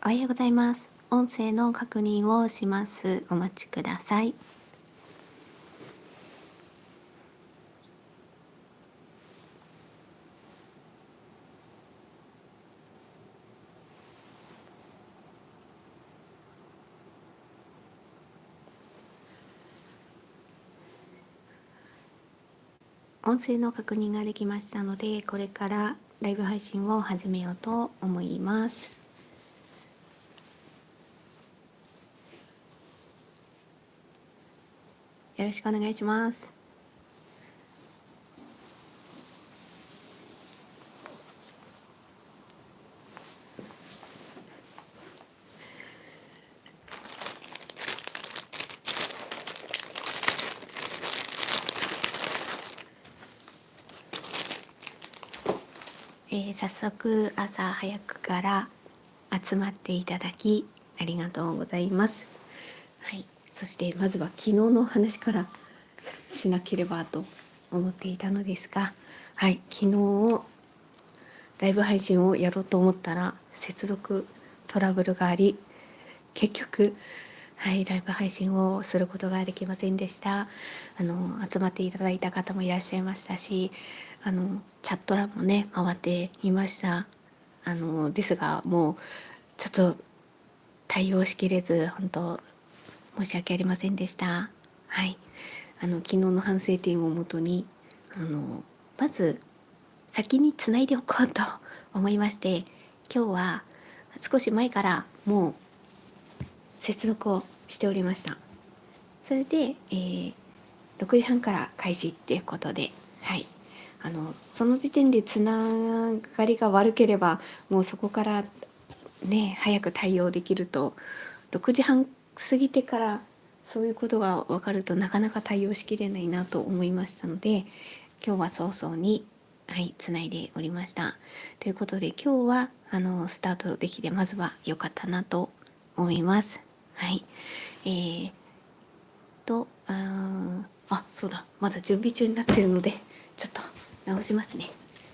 おはようございます。音声の確認をします。お待ちください。音声の確認ができましたので、これからライブ配信を始めようと思います。よろしくお願いします。早速朝早くから集まっていただきありがとうございます。はい、そしてまずは昨日の話からしなければと思っていたのですが、はい、昨日ライブ配信をやろうと思ったら接続トラブルがあり、結局、はい、ライブ配信をすることができませんでした。集まっていただいた方もいらっしゃいましたし、チャット欄もね回っていました。ですが、もうちょっと対応しきれず本当申し訳ありませんでした。はい、昨日の反省点をもとにまず先につないでおこうと思いまして、今日は少し前からもう接続をしておりました。それで、6時半から開始っていうことで、はい、その時点でつながりが悪ければもうそこからね早く対応できると、6時半過ぎてからそういうことが分かるとなかなか対応しきれないなと思いましたので、今日は早々につないでおりました。ということで今日はスタートできてまずは良かったなと思います。はい。そうだ、まだ準備中になっているのでちょっと直しますね。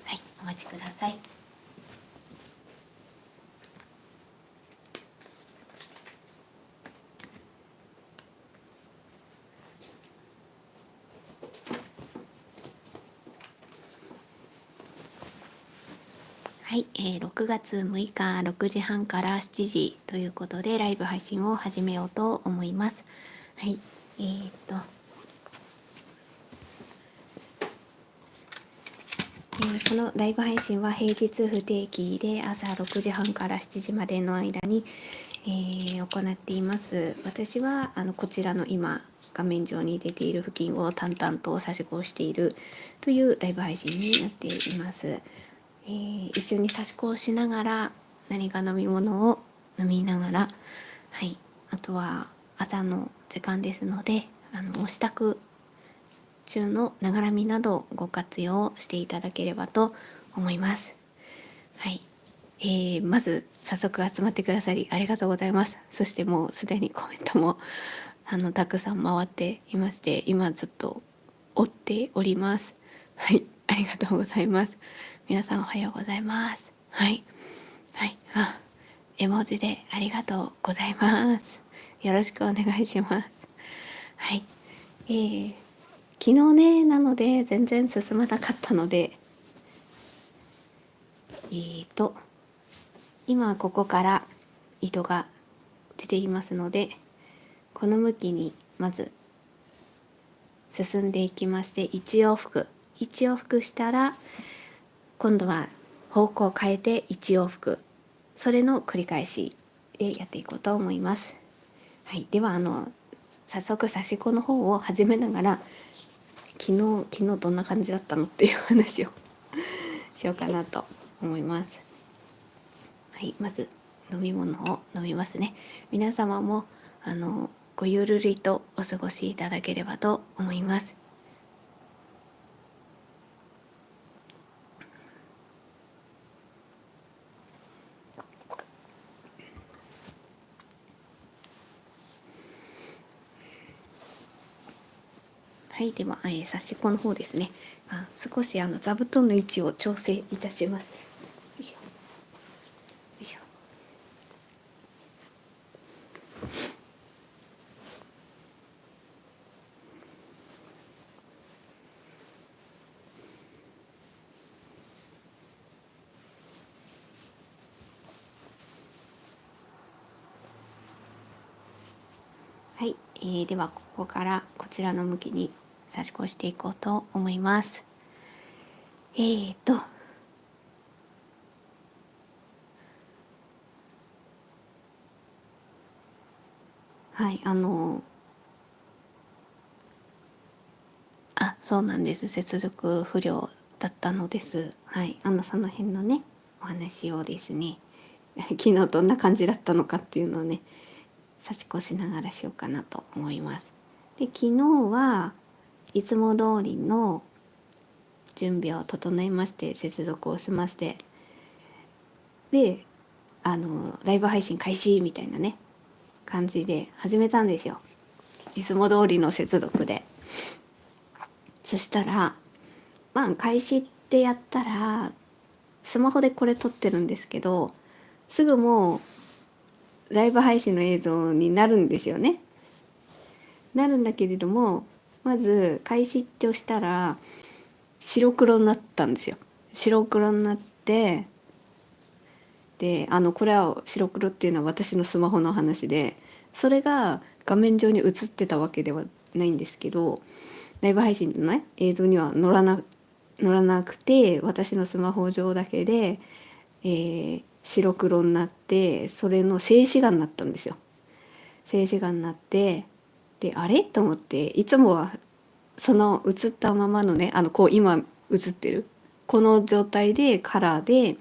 はい、お待ちください。はい、6月6日6時半から7時ということでライブ配信を始めようと思います。はい、このライブ配信は平日不定期で朝6時半から7時までの間に、行っています。私はこちらの今画面上に出ている付近を淡々と差し子をしているというライブ配信になっています。一緒に差し子をしながら何か飲み物を飲みながら、はい、あとは朝の時間ですのでお支度中のながらみなどご活用していただければと思います。はい、まず早速集まってくださりありがとうございます。そしてもうすでにコメントもたくさん回っていまして、今ちょっと追っております。はい、ありがとうございます。皆さんおはようございます。はいはい、絵文字でありがとうございます。よろしくお願いします。はい、昨日ねなので全然進まなかったので、今ここから糸が出ていますので、この向きにまず進んでいきまして、1往復したら今度は方向を変えて1往復、それの繰り返しでやっていこうと思います。はい、では早速差し子の方を始めながら昨日どんな感じだったのっていう話をしようかなと思います。はい、まず飲み物を飲みますね。皆様もごゆるりとお過ごしいただければと思います。はい、では、差し子の方ですね。少し座布団の位置を調整いたします。よいしょよいしょ。はい、ではここからこちらの向きに差し越していこうと思います。えーとはいそうなんです。接続不良だったのです。はい、その辺のねお話をですね昨日どんな感じだったのかっていうのをね差し越しながらしようかなと思います。で昨日はいつも通りの準備を整えまして接続をしましてでライブ配信開始みたいなね感じで始めたんですよ。いつも通りの接続で。そしたら開始ってやったらスマホでこれ撮ってるんですけどすぐもうライブ配信の映像になるんですよね。なるんだけれどもまず開始って押したら白黒になったんですよ。白黒になってでこれは白黒っていうのは私のスマホの話でそれが画面上に映ってたわけではないんですけどライブ配信のね映像には載らなくて私のスマホ上だけで、白黒になってそれの静止画になったんですよ。静止画になってであれと思っていつもはその映ったままのねこう今映ってるこの状態でカラーで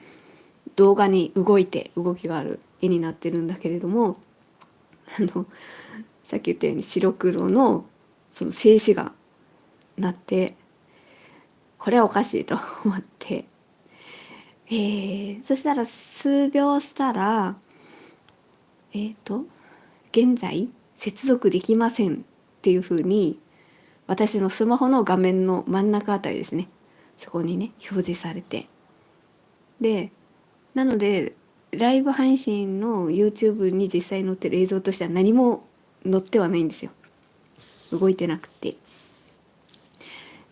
動画に動きがある絵になってるんだけれどもあのさっき言ったように白黒のその静止画になってこれはおかしいと思って、そしたら数秒したら現在接続できませんっていう風に私のスマホの画面の真ん中あたりですねそこにね表示されてでなのでライブ配信の YouTube に実際載ってる映像としては何も載ってはないんですよ。動いてなくて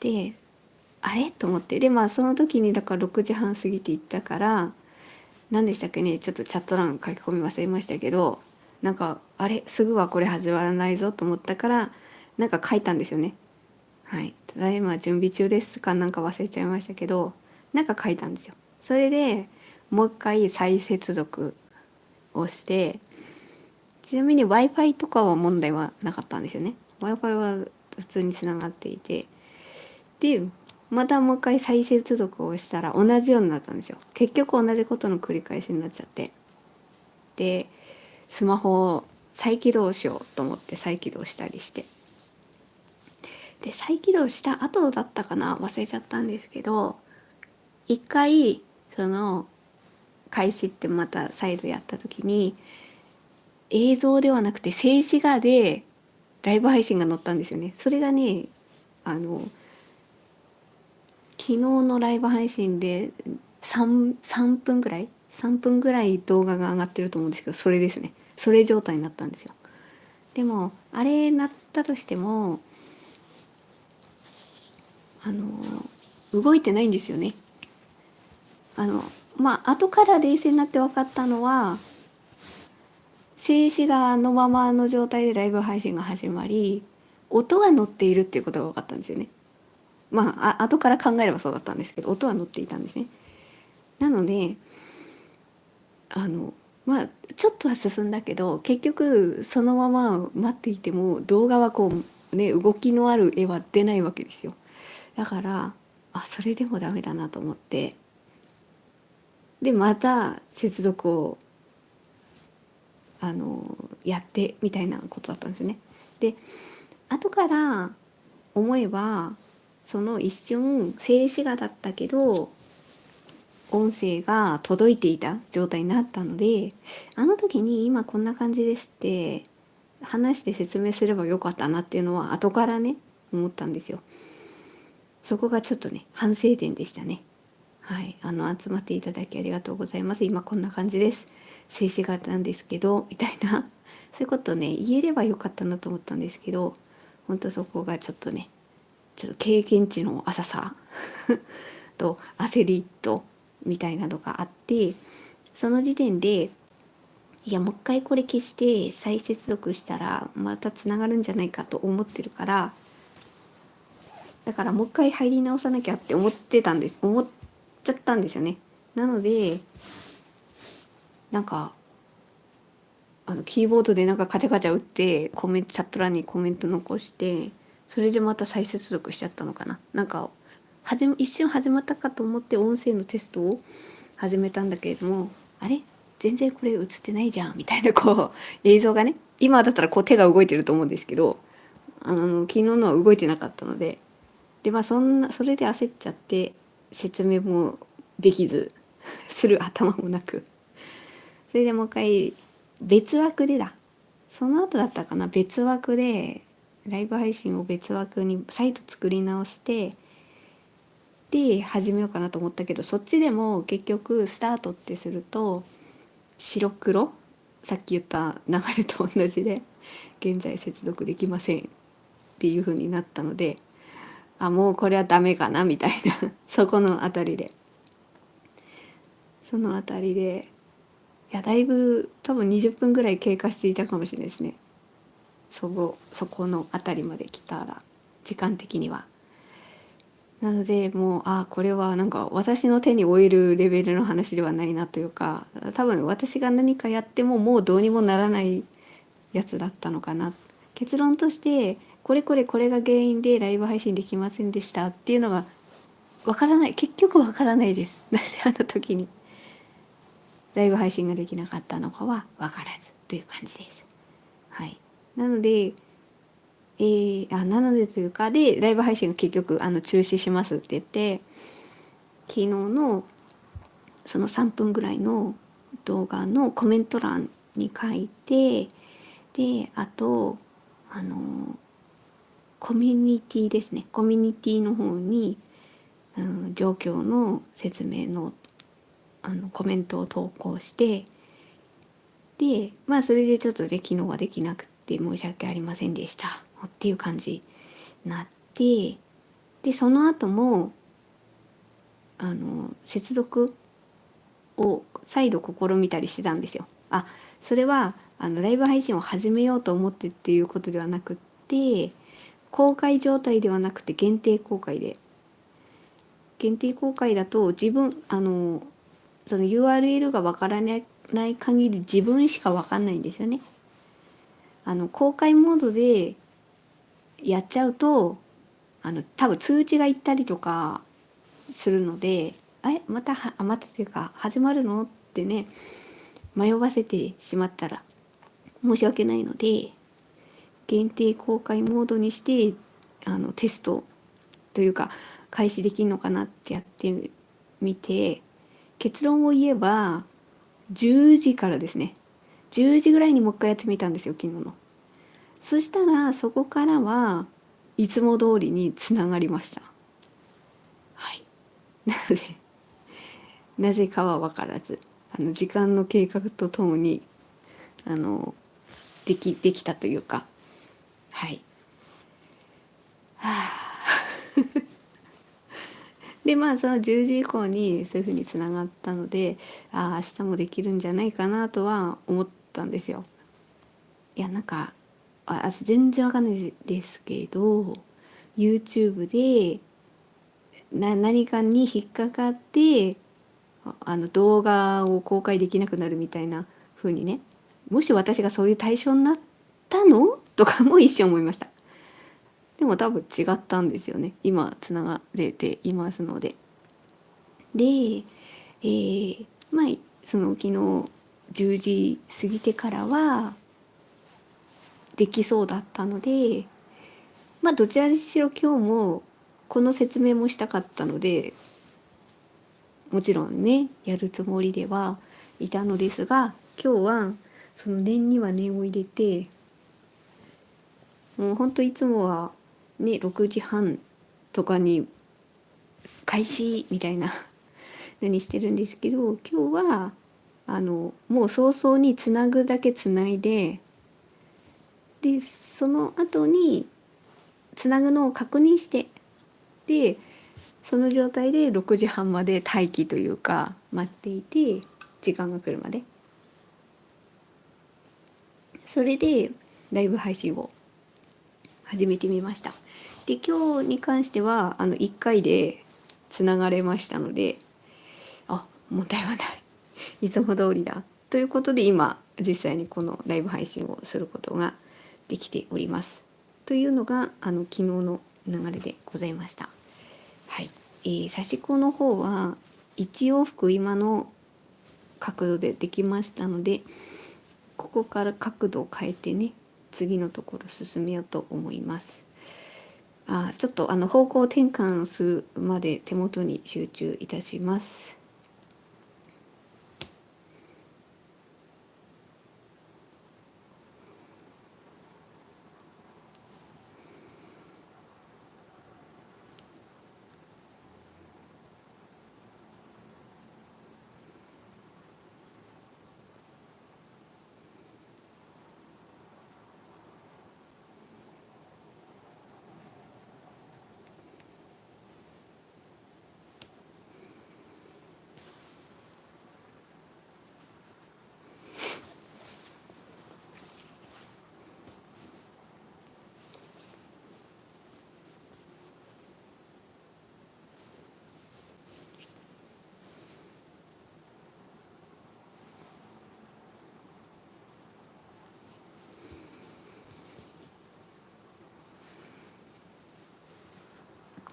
であれと思ってでその時にだから6時半過ぎて行ったから何でしたっけねちょっとチャット欄書き込み忘れましたけどなんかあれすぐはこれ始まらないぞと思ったからなんか書いたんですよね。はい、ただいま準備中ですかなんか忘れちゃいましたけどなんか書いたんですよ。それでもう一回再接続をしてちなみに Wi-Fi とかは問題はなかったんですよね。Wi-Fi は普通につながっていてでまたもう一回再接続をしたら同じようになったんですよ。結局同じことの繰り返しになっちゃってでスマホを再起動しようと思って再起動したりしてで再起動した後だったかな忘れちゃったんですけど一回その開始ってまた再度やった時に映像ではなくて静止画でライブ配信が載ったんですよね。それがねあの昨日のライブ配信で3分ぐらい3分ぐらい動画が上がってると思うんですけどそれですねそれ状態になったんですよ。でもあれなったとしてもあの動いてないんですよね。後から冷静になって分かったのは静止画のままの状態でライブ配信が始まり音が乗っているっていうことが分かったんですよね。後から考えればそうだったんですけど音は乗っていたんですね。なのであのちょっとは進んだけど結局そのまま待っていても動画はこうね動きのある絵は出ないわけですよ。だからそれでもダメだなと思ってでまた接続をやってみたいなことだったんですよね。で後から思えばその一瞬静止画だったけど音声が届いていた状態になったのであの時に今こんな感じですって話して説明すればよかったなっていうのは後からね思ったんですよ。そこがちょっとね反省点でしたね。はい、集まっていただきありがとうございます。今こんな感じです。静止画なんですけどみたいなそういうことをね言えればよかったなと思ったんですけど本当そこがちょっとねちょっと経験値の浅さと焦りとみたいなのがあってその時点でいやもう一回これ消して再接続したらまたつながるんじゃないかと思ってるから、だからもう一回入り直さなきゃって思っちゃったんですよね。なのでなんかキーボードでなんかカチャカチャ打ってチャット欄にコメント残して、それでまた再接続しちゃったのかな。なんか一瞬始まったかと思って音声のテストを始めたんだけれども、あれ全然これ映ってないじゃんみたいな映像がね、今だったら手が動いてると思うんですけど、昨日のは動いてなかったので、まあそれで焦っちゃって説明もできずする頭もなく、それでもう一回別枠でその後だったかな、別枠でライブ配信を別枠に再度作り直してで始めようかなと思ったけど、そっちでも結局スタートってすると白黒、さっき言った流れと同じで現在接続できませんっていう風になったので、もうこれはダメかなみたいなそこのあたりでいやだいぶ多分20分ぐらい経過していたかもしれないですね。そこのあたりまで来たら時間的には。なのでもうこれはなんか私の手に負えるレベルの話ではないなというか、多分私が何かやってももうどうにもならないやつだったのかな。結論としてこれが原因でライブ配信できませんでしたっていうのがわからない、結局わからないです。なぜあの時にライブ配信ができなかったのかはわからずという感じです。はい。なのでなのでというかでライブ配信が結局中止しますって言って昨日のその3分ぐらいの動画のコメント欄に書いて、であとコミュニティですね、コミュニティの方に、状況の説明のコメントを投稿して、でまあそれでちょっと昨日はできなくて申し訳ありませんでしたっていう感じになって、でその後も接続を再度試みたりしてたんですよ。それはライブ配信を始めようと思ってっていうことではなくって、公開状態ではなくて限定公開だと自分その URL がわからない限り自分しかわかんないんですよね。公開モードでやっちゃうと多分通知が行ったりとかするので、またというか始まるのってね迷わせてしまったら申し訳ないので、限定公開モードにしてテストというか開始できるのかなってやってみて、結論を言えば10時からですね、10時ぐらいにもう一回やってみたんですよ、昨日の。そしたらそこからはいつも通りにつながりました。はい。なのでなぜかは分からず時間の計画とともにできたというか、はい。はあでまあその10時以降にそういう風につながったので、明日もできるんじゃないかなとは思ったんですよ。いやなんか全然わかんないですけど YouTube で何かに引っかかって動画を公開できなくなるみたいな風にね、もし私がそういう対象になったのとかも一瞬思いました。でも多分違ったんですよね、今つながれていますので。で、まあその昨日10時過ぎてからはできそうだったので、まあどちらにしろ今日もこの説明もしたかったので、もちろんねやるつもりではいたのですが、今日はその念には念を入れて、もうほんといつもはね6時半とかに開始みたいなのにしてるんですけど、今日はもう早々につなぐだけつないで、その後につなぐのを確認して、でその状態で6時半まで待機というか待っていて、時間が来るまでそれでライブ配信を始めてみました。で今日に関しては1回でつながれましたので、問題はないいつも通りだということで、今実際にこのライブ配信をすることができておりますというのが昨日の流れでございました。はい、刺し子の方は1往復今の角度でできましたので、ここから角度を変えてね、次のところ進めようと思います。ちょっと方向転換するまで手元に集中いたします。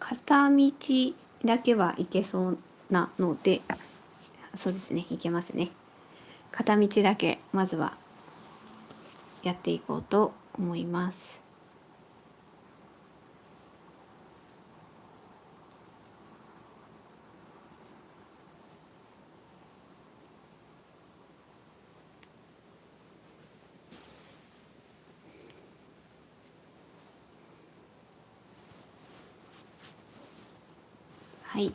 片道だけは行けそうなので、そうですね、行けますね。片道だけまずはやっていこうと思います。はい、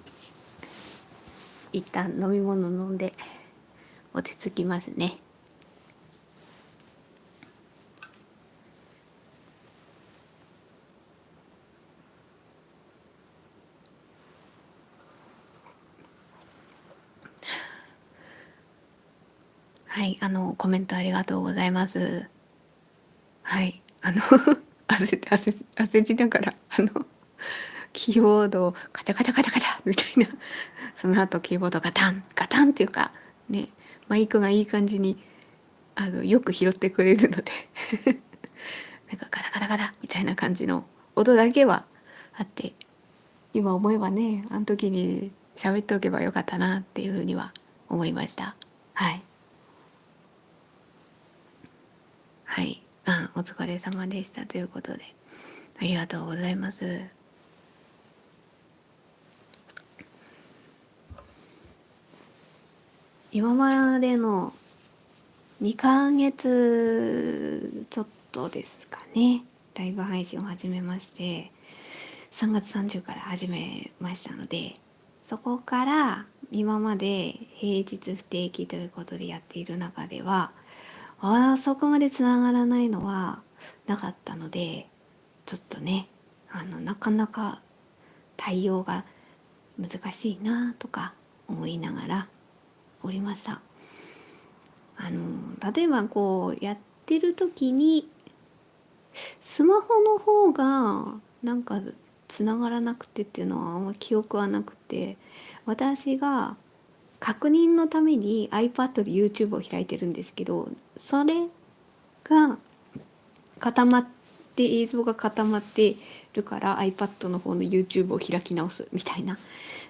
一旦飲み物飲んで落ち着きますね。はい、コメントありがとうございます。はい、焦りながらキーボードをカチャカチャカチャカチャみたいな、その後キーボードがタンガタンっていうかね、マイクがいい感じによく拾ってくれるのでなんかガタガタガタみたいな感じの音だけはあって、今思えばね、あの時に喋っておけばよかったなっていうふうには思いました。はい、はい、お疲れ様でしたということで、ありがとうございます。今までの2ヶ月ちょっとですかね、ライブ配信を始めまして、3月30から始めましたので、そこから今まで平日不定期ということでやっている中では、そこまでつながらないのはなかったので、ちょっとね、なかなか対応が難しいなとか思いながらおりました。例えばこうやってる時にスマホの方がなんかつながらなくてっていうのはあんま記憶はなくて、私が確認のために iPad で YouTube を開いてるんですけど、それが固まって映像が固まってるから iPad の方の YouTube を開き直すみたいな、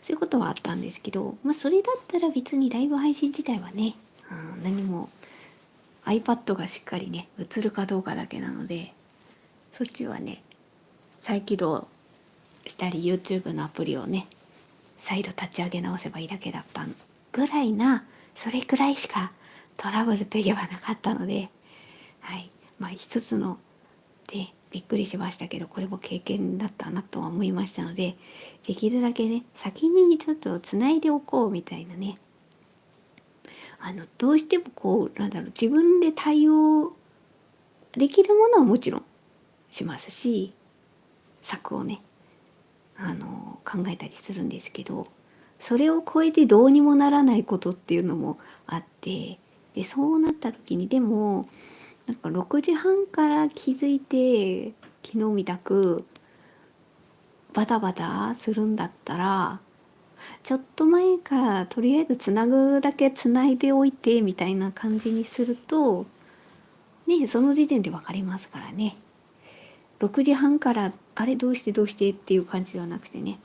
そういうことはあったんですけど、それだったら別にライブ配信自体はね、何も iPad がしっかりね映るかどうかだけなので、そっちはね再起動したり YouTube のアプリをね再度立ち上げ直せばいいだけだったぐらいな、それくらいしかトラブルといえばなかったので、はい、一つのでびっくりしましたけど、これも経験だったなとは思いましたので、できるだけね先にちょっとつないでおこうみたいなね、どうしてもこう自分で対応できるものはもちろんしますし、策をね考えたりするんですけど、それを超えてどうにもならないことっていうのもあって、でそうなった時にでもなんか6時半から気づいて昨日みたくバタバタするんだったら、ちょっと前からとりあえずつなぐだけつないでおいてみたいな感じにするとね、その時点で分かりますからね。6時半からあれどうしてどうしてっていう感じではなくてね、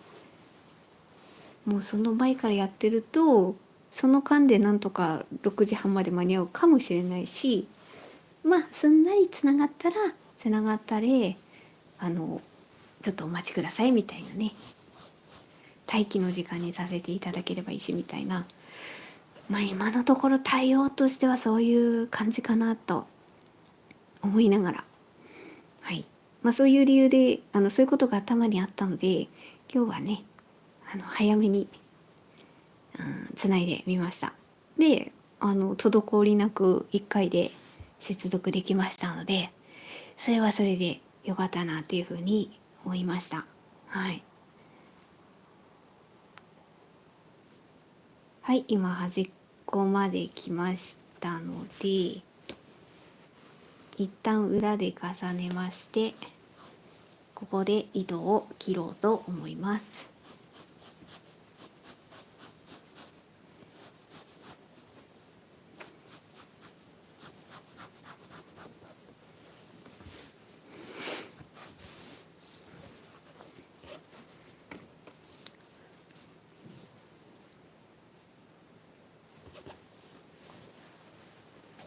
もうその前からやってるとその間でなんとか6時半まで間に合うかもしれないし、まあすんなりつながったらつながったで、ちょっとお待ちくださいみたいなね、待機の時間にさせていただければいいしみたいな、まあ今のところ対応としてはそういう感じかなと思いながら、はい、まあそういう理由でそういうことが頭にあったので、今日はね早めに、つないでみました。で滞りなく1回で接続できましたので、それはそれで良かったなっていうふうに思いました。はい、はい、今端っこまで来ましたので、一旦裏で重ねまして、ここで糸を切ろうと思います。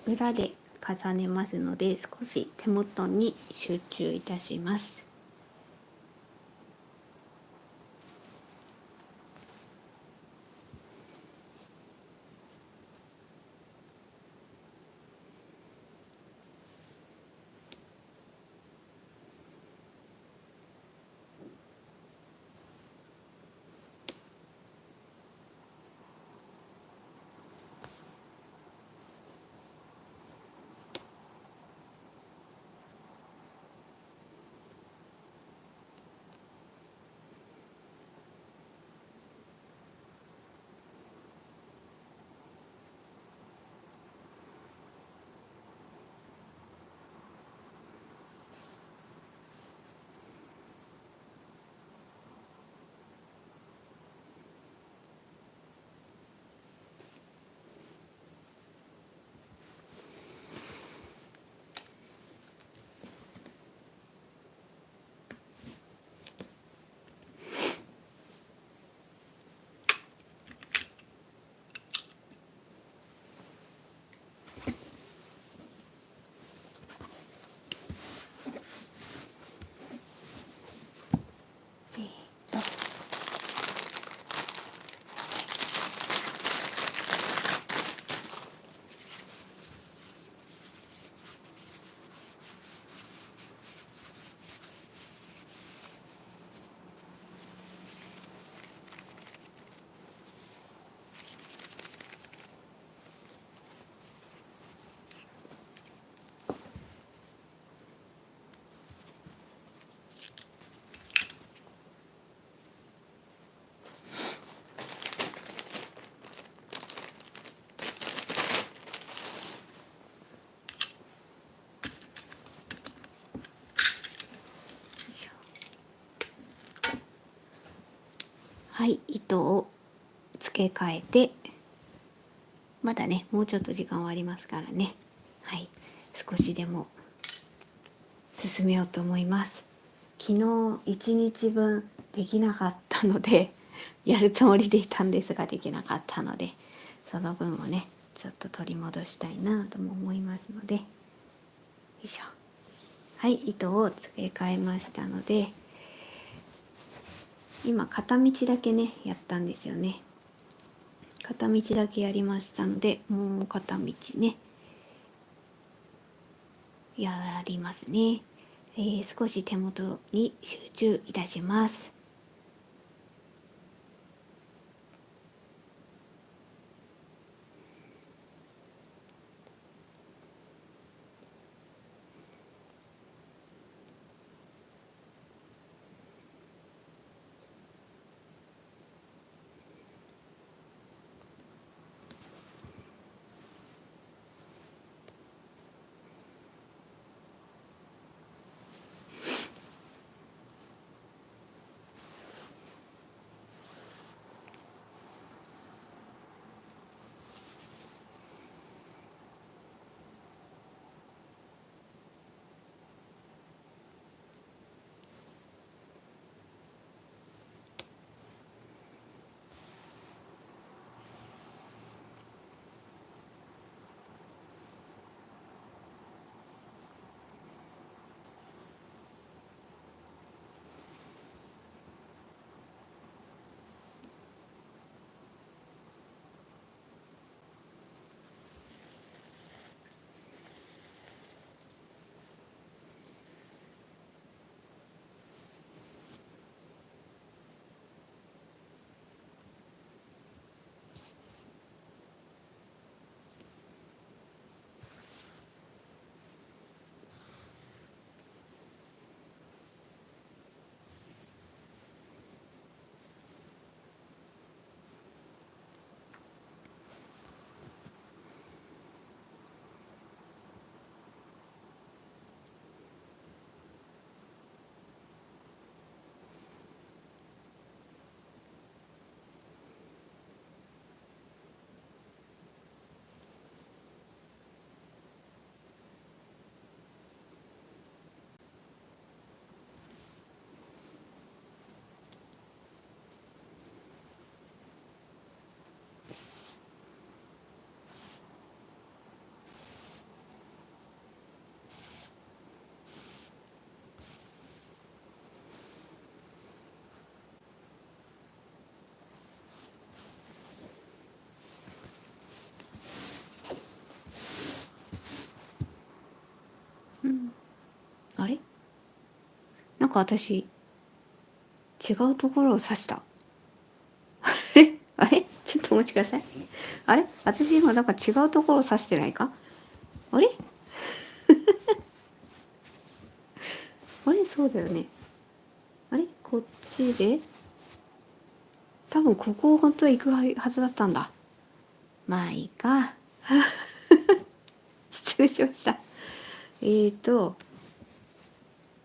裏で重ねますので少し手元に集中いたします。えーとはい、糸を付け替えて、まだねもうちょっと時間はありますからね、はい、少しでも進めようと思います。昨日1日分できなかったのでやるつもりでいたんですができなかったので、その分をねちょっと取り戻したいなとも思いますので、よいしょ。はい、糸を付け替えましたので、今片道だけねやったんですよね。片道だけやりましたので、もう片道ねやりますね。少し手元に集中いたします。なんか私違うところを指した。あれちょっとお待ちください。あれ私今なんか違うところを指してないか。あれあれそうだよね。あれこっちで多分ここを本当は行くはずだったんだ。まあいいか。失礼しました。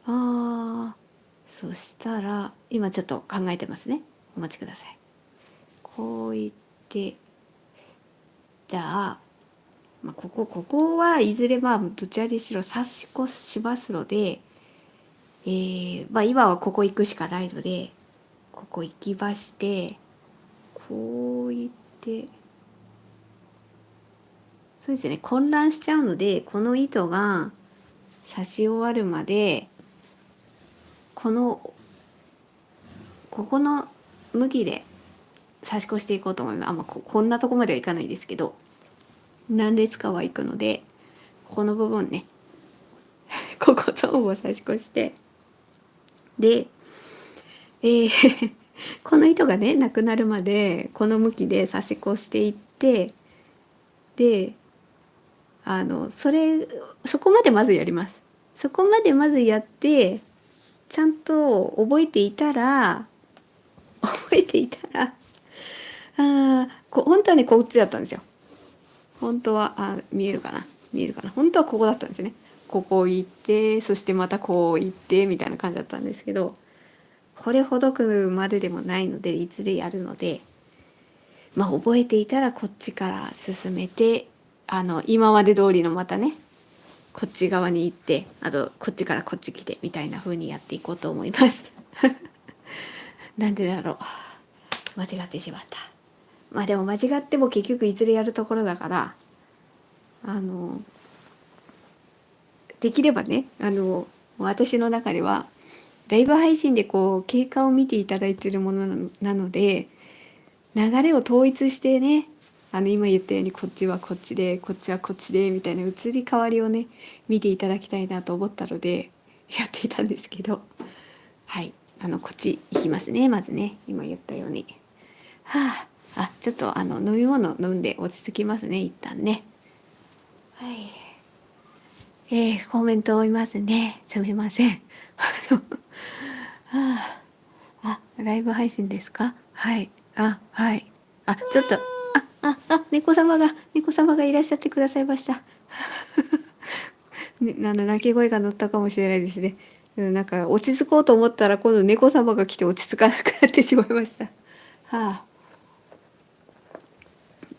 あそしたら今ちょっと考えてますね。お待ちください。こう言ってじゃあ、ここはいずれまあどちらにしろ差し越しますので、まあ今はここ行くしかないのでここ行きましてこう言ってそうですね混乱しちゃうのでこの糸が刺し終わるまでここの向きで差し越していこうと思います。こんなとこまではいかないですけど何列かは行くのでここの部分ねこことを差し越してで、この糸がねなくなるまでこの向きで差し越していってでそこまでまずやります。そこまでまずやってちゃんと覚えていたら本当はねこっちだったんですよ。本当は見えるかな本当はここだったんですよね。ここ行ってそしてまたこう行ってみたいな感じだったんですけどこれほどくまででもないのでいずれやるのでまあ覚えていたらこっちから進めて今まで通りのまたねこっち側に行ってあとこっちからこっち来てみたいな風にやっていこうと思います。なんでだろう間違ってしまった。まあでも間違っても結局いずれやるところだからできればね私の中ではライブ配信でこう経過を見ていただいているものなので流れを統一してね今言ったようにこっちはこっちでこっちはこっちでみたいな移り変わりをね見ていただきたいなと思ったのでやっていたんですけどはいこっち行きますねまずね今言ったようにちょっと飲み物飲んで落ち着きますね一旦ねはいコメントを追いますねすみませんライブ配信ですかはいはいちょっと猫様がいらっしゃってくださいましたね、鳴き声が乗ったかもしれないですね。なんか落ち着こうと思ったら今度猫様が来て落ち着かなくなってしまいました。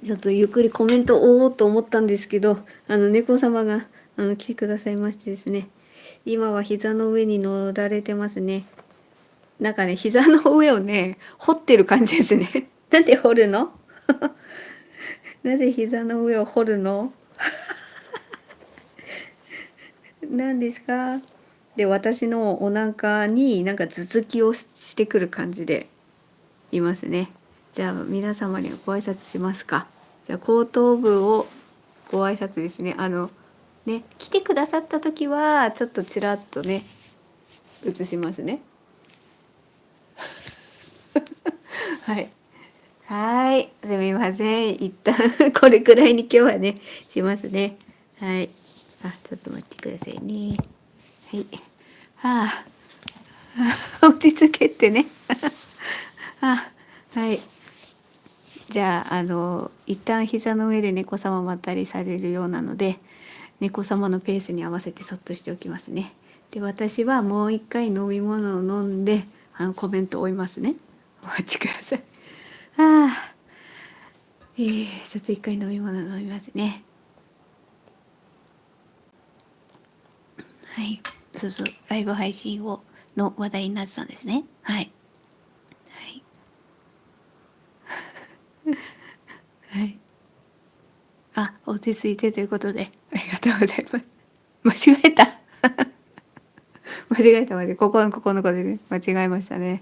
ちょっとゆっくりコメントをおうと思ったんですけど、猫様が来てくださいましてですね。今は膝の上に乗られてますね。なんかね膝の上をね掘ってる感じですね。なんで掘るの？なぜ膝の上を掘るの？何ですか？で私のお腹になんか頭突きをしてくる感じでいますね。じゃあ皆様にご挨拶しますか。じゃあ後頭部をご挨拶ですね。来てくださった時はちょっとちらっとね映しますね。はいはいすみません一旦これくらいに今日はねしますね。はいちょっと待ってくださいね。はいあ落ち着けてねはいじゃあ一旦膝の上で猫様まったりされるようなので猫様のペースに合わせてそっとしておきますね。で私はもう一回飲み物を飲んでコメントを追いますね。お待ちください。ちょっと一回飲み物飲みますね。はいそうライブ配信の話題になってたんですね。はいはい落ち着いてということでありがとうございます。間違えたここの子でね間違えましたね。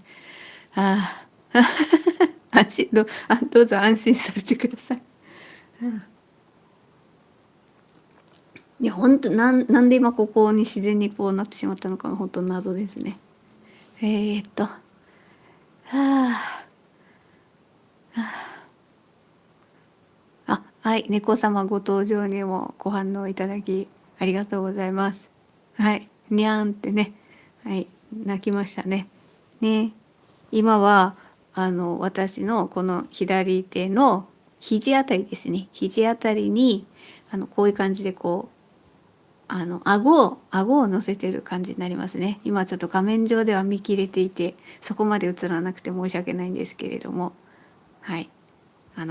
ああ安心どうぞ安心されてください。いや本当なんで今ここに自然にこうなってしまったのかが本当謎ですね。えーっとはあはい、猫様ご登場にもご反応いただきありがとうございます。はい、にゃーんってね、はい、泣きましたね。ね、今は私のこの左手の肘あたりですね、肘あたりにこういう感じでこう顎を乗せてる感じになりますね。今ちょっと画面上では見切れていてそこまで映らなくて申し訳ないんですけれども、はい、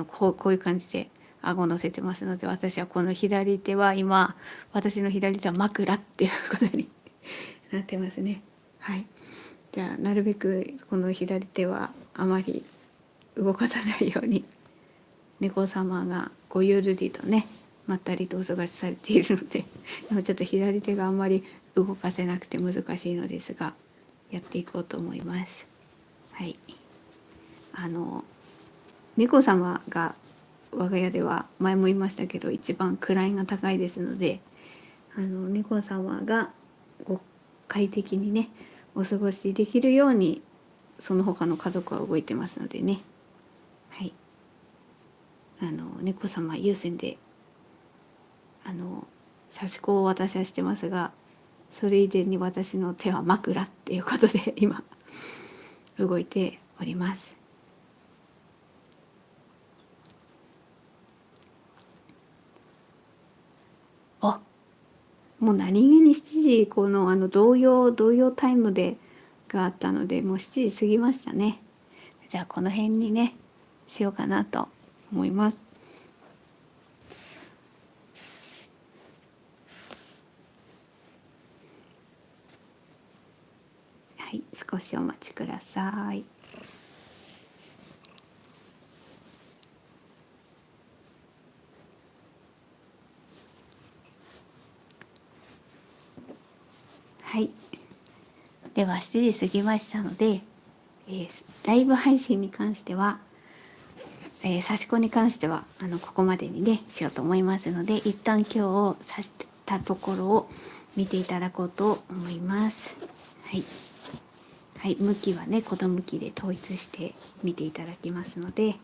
こういう感じで顎を乗せてますので、私はこの左手は今、私の左手は枕っていうことになってますね。はい。じゃあなるべくこの左手はあまり動かさないように、猫様がごゆるりとねまったりとお過ごしされているので、今ちょっと左手があんまり動かせなくて難しいのですが、やっていこうと思います。はい。猫様が我が家では前も言いましたけど一番位が高いですので、猫様がご快適にねお過ごしできるようにその他の家族は動いてますのでね。はい。猫様優先で刺し子を私はしてますが、それ以前に私の手は枕っていうことで今動いております。あ、もう何気に7時この同様タイムでがあったので、もう7時過ぎましたね。じゃあこの辺にねしようかなと思います。はい、少しお待ちください。はい、では7時過ぎましたので、ライブ配信に関しては、刺し子に関してはここまでにねしようと思いますので、一旦今日を刺したところを見ていただこうと思います。はい、はい、向きはね子供向きで統一して見ていただきますので、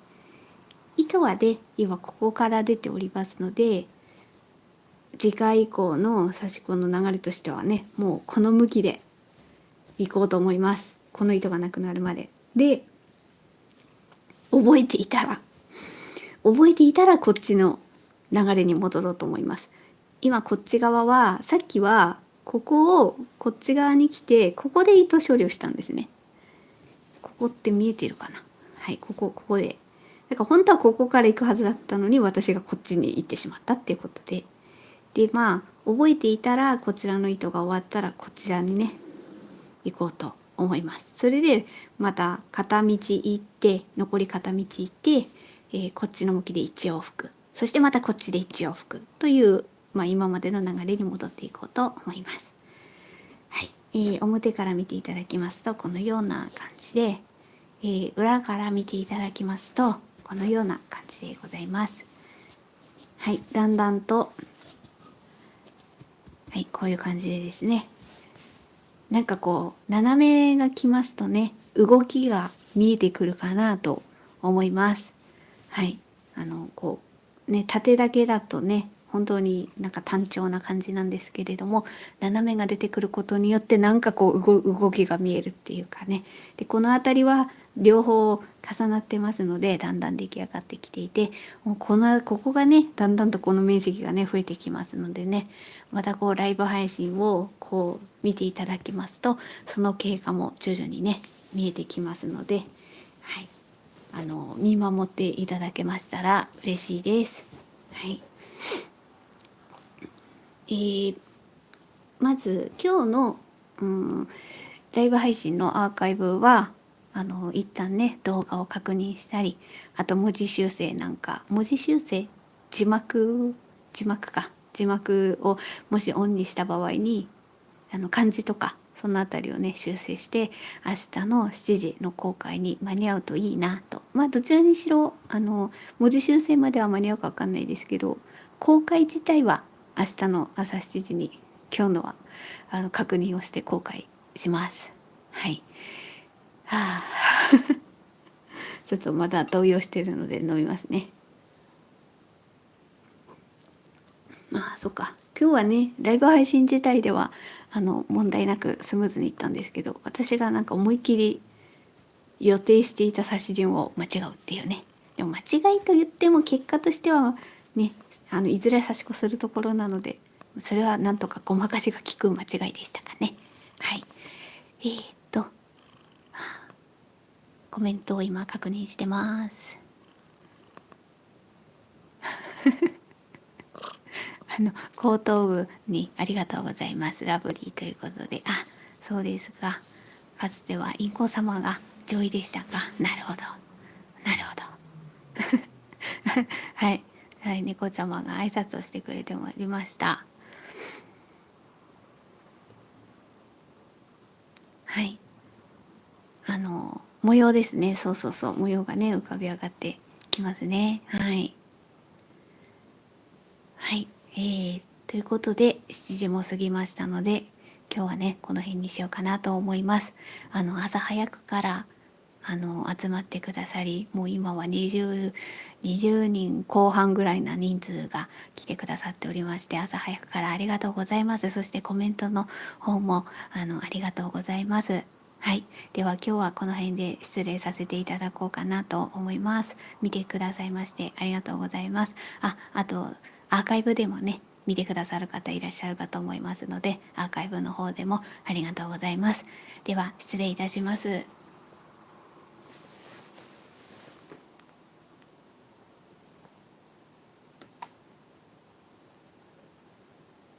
糸はね今ここから出ておりますので、次回以降の刺し子の流れとしてはねもうこの向きでいこうと思います。この糸がなくなるまでで、覚えていたらこっちの流れに戻ろうと思います。今こっち側はさっきはここをこっち側に来てここで糸処理をしたんですね。ここって見えてるかな。はい、ここでだから本当はここから行くはずだったのに私がこっちに行ってしまったっていうことで、まあ覚えていたらこちらの糸が終わったらこちらにね行こうと思います。それでまた片道行って残り片道行って、こっちの向きで1往復、そしてまたこっちで1往復という、今までの流れに戻っていこうと思います。はい、表から見ていただきますとこのような感じで、裏から見ていただきますとこのような感じでございます。はい、だんだんと、はい、こういう感じでですね、なんかこう斜めが来ますとね動きが見えてくるかなと思います。はい、こうね縦だけだとね本当になんか単調な感じなんですけれども、斜めが出てくることによってなんかこう動きが見えるっていうかね。でこの辺りは両方重なってますのでだんだん出来上がってきていて、もうここがねだんだんとこの面積がね増えてきますのでね、またこうライブ配信をこう見ていただきますとその経過も徐々にね見えてきますので、はい、見守っていただけましたら嬉しいです。はい。まず今日の、うん、ライブ配信のアーカイブは一旦ね動画を確認したり、あと文字修正なんか文字修正字幕をもしオンにした場合に漢字とかそのあたりをね修正して明日の7時の公開に間に合うといいなと。どちらにしろ文字修正までは間に合うか分かんないですけど、公開自体は明日の朝7時に今日のは確認をして公開します。はい。はあちょっとまだ動揺してるので飲みますね。ああ、そっか。今日はね、ライブ配信自体では問題なくスムーズにいったんですけど、私がなんか思いっきり予定していた指し順を間違うっていうね。でも間違いと言っても結果としてはね、いずれ差し越するところなので、それはなんとかごまかしが効く間違いでしたかね。はい。えー、っとコメントを今確認してます。後頭部にありがとうございます。ラブリーということで、あ、そうですが、かつてはインコ様が上位でしたか。なるほど、なるほど。はい、はい、猫ちゃまが挨拶をしてくれてまいりました。はい、模様ですね。そうそうそう、模様がね浮かび上がってきますね。はい、はい、ということで7時も過ぎましたので、今日はねこの辺にしようかなと思います。朝早くから集まってくださり、もう今は20人後半ぐらいな人数が来てくださっておりまして、朝早くからありがとうございます。そしてコメントの方もありがとうございます。はい、では今日はこの辺で失礼させていただこうかなと思います。見てくださいましてありがとうございます。あとアーカイブでもね見てくださる方いらっしゃるかと思いますので、アーカイブの方でもありがとうございます。では失礼いたします。